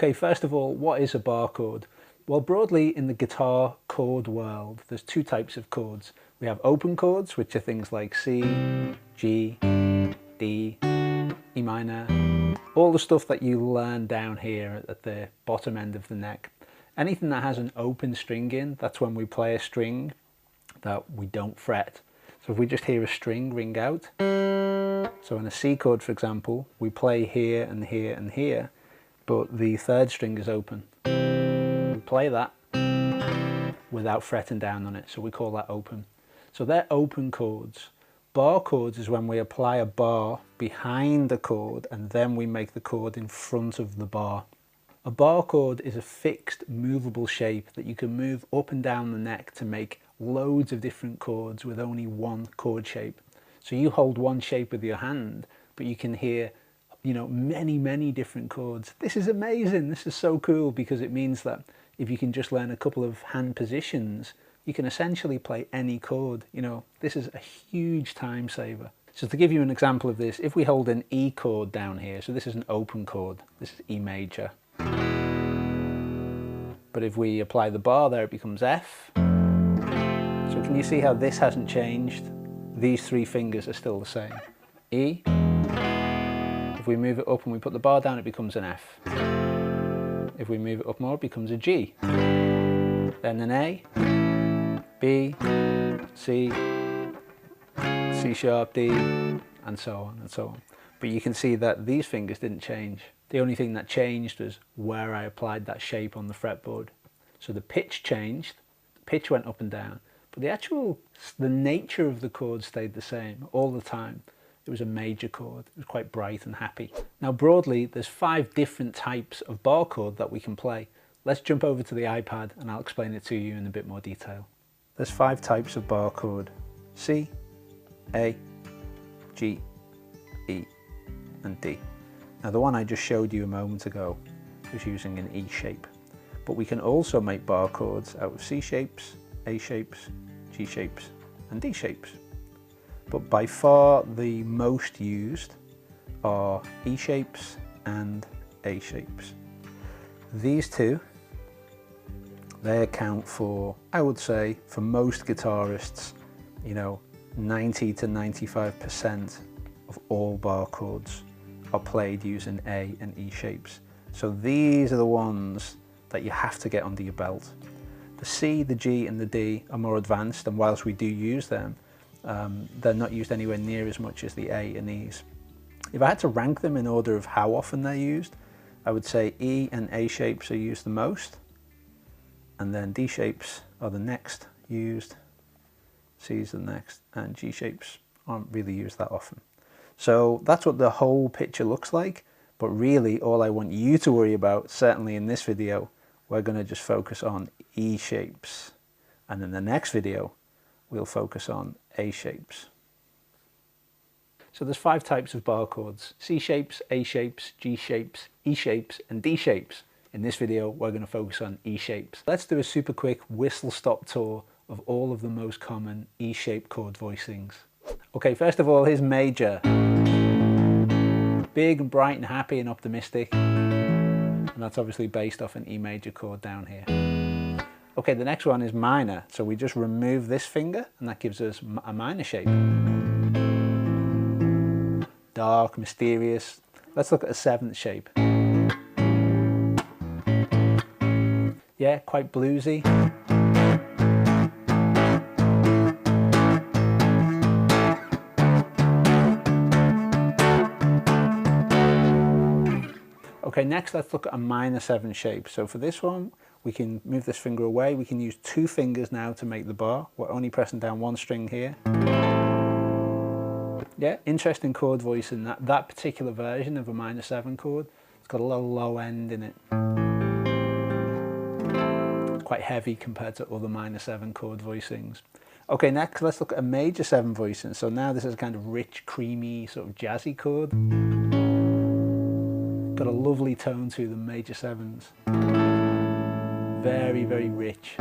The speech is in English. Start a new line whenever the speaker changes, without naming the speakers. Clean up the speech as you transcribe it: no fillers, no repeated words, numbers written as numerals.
Okay, first of all, what is a bar chord? Well, broadly in the guitar chord world, there's two types of chords. We have open chords, which are things like C, G, D, E minor, all the stuff that you learn down here at the bottom end of the neck. Anything that has an open string in, that's when we play a string that we don't fret. So if we just hear a string ring out, so in a C chord, for example, we play here and here and here, but the third string is open. We play that without fretting down on it, so we call that open. So they're open chords. Bar chords is when we apply a bar behind the chord and then we make the chord in front of the bar. A bar chord is a fixed movable shape that you can move up and down the neck to make loads of different chords with only one chord shape. So you hold one shape with your hand, but you can hear, many different chords. This is amazing. This is so cool because it means that if you can just learn a couple of hand positions, you can essentially play any chord. This is a huge time saver. So to give you an example of this, if we hold an E chord down here, so this is an open chord, this is E major. But if we apply the bar there, it becomes F. So can you see how this hasn't changed? These three fingers are still the same. E. If we move it up and we put the bar down, it becomes an F. If we move it up more, it becomes a G. Then an A, B, C, C sharp, D, and so on and so on. But you can see that these fingers didn't change. The only thing that changed was where I applied that shape on the fretboard. So the pitch changed, the pitch went up and down, but the nature of the chord stayed the same all the time. It was a major chord. It was quite bright and happy. Now broadly, there's 5 different types of bar chord that we can play. Let's jump over to the iPad and I'll explain it to you in a bit more detail. There's 5 types of bar chord: C, A, G, E, and D. Now the one I just showed you a moment ago was using an E shape, but we can also make bar chords out of C shapes, A shapes, G shapes, and D shapes. But by far the most used are E shapes and A shapes. These two, they account for, I would say, for most guitarists, 90 to 95% of all bar chords are played using A and E shapes. So these are the ones that you have to get under your belt. The C, the G and the D are more advanced, and whilst we do use them, they're not used anywhere near as much as the A and E's. If I had to rank them in order of how often they're used, I would say E and A shapes are used the most, and then D shapes are the next used, C's the next, and G shapes aren't really used that often. So that's what the whole picture looks like, but really all I want you to worry about, certainly in this video, we're going to just focus on E shapes, and in the next video we'll focus on A shapes. So there's 5 types of bar chords: C shapes, A shapes, G shapes, E shapes, and D shapes. In this video, we're going to focus on E shapes. Let's do a super quick whistle-stop tour of all of the most common E-shaped chord voicings. Okay, first of all, here's major. Big and bright and happy and optimistic. And that's obviously based off an E major chord down here. Okay, the next one is minor. So we just remove this finger and that gives us a minor shape. Dark, mysterious. Let's look at a 7th shape. Yeah, quite bluesy. Okay, next let's look at a minor 7 shape. So for this one, we can move this finger away. We can use 2 fingers now to make the bar. We're only pressing down 1 string here. Yeah, interesting chord voice in that particular version of a minor 7 chord. It's got a little low end in it. Quite heavy compared to other minor 7 chord voicings. Okay, next let's look at a major 7 voicing. So now this is a kind of rich, creamy, sort of jazzy chord. Got a lovely tone to the major 7s. Very, very rich.